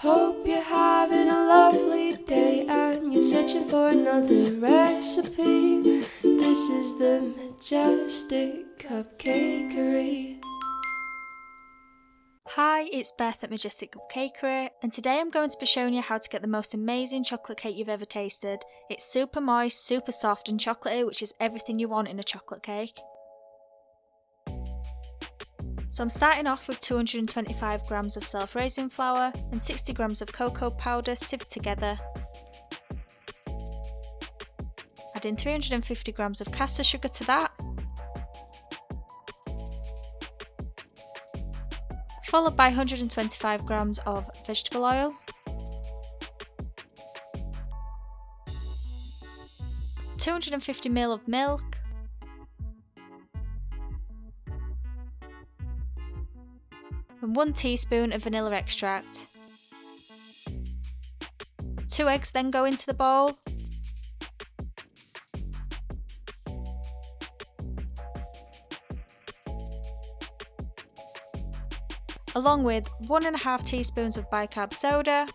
Hope you're having a lovely day and you're searching for another recipe. This is the Majestic Cupcakery. Hi, it's Beth at Majestic Cupcakery, and today I'm going to be showing you how to get the most amazing chocolate cake you've ever tasted. It's super moist, super soft and chocolatey, which is everything you want in a chocolate cake. So I'm starting off with 225 grams of self-raising flour and 60 grams of cocoa powder sieved together. Adding 350 grams of caster sugar to that. Followed by 125 grams of vegetable oil. $250ml of milk. And 1 teaspoon of vanilla extract. 2 eggs then go into the bowl. Along with 1.5 teaspoons of bicarb soda.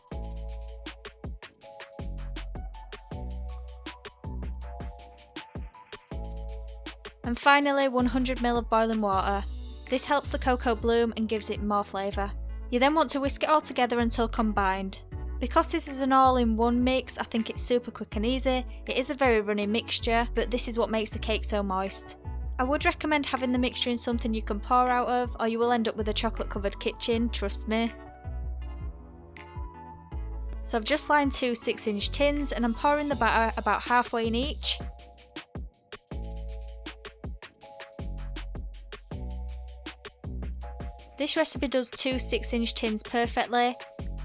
And finally 100ml of boiling water. This helps the cocoa bloom and gives it more flavour. You then want to whisk it all together until combined. Because this is an all-in-one mix, I think it's super quick and easy. It is a very runny mixture, but this is what makes the cake so moist. I would recommend having the mixture in something you can pour out of, or you will end up with a chocolate covered kitchen, trust me. So I've just lined 2 6-inch tins and I'm pouring the batter about halfway in each. This recipe does 2 6-inch tins perfectly,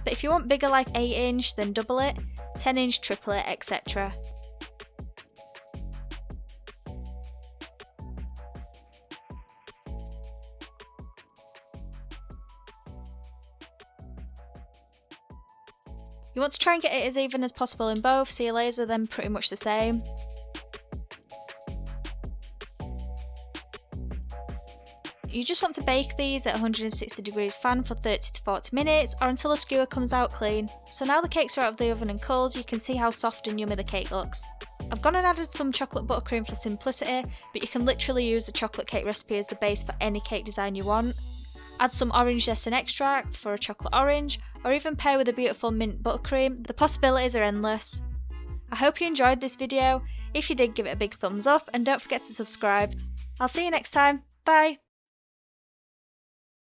but if you want bigger like 8-inch then double it, 10-inch, triple it, etc. You want to try and get it as even as possible in both, so your layers are then pretty much the same. You just want to bake these at 160 degrees fan for 30 to 40 minutes or until the skewer comes out clean. So now the cakes are out of the oven and cold, you can see how soft and yummy the cake looks. I've gone and added some chocolate buttercream for simplicity, but you can literally use the chocolate cake recipe as the base for any cake design you want. Add some orange zest and extract for a chocolate orange, or even pair with a beautiful mint buttercream. The possibilities are endless. I hope you enjoyed this video. If you did, give it a big thumbs up and don't forget to subscribe. I'll see you next time. Bye!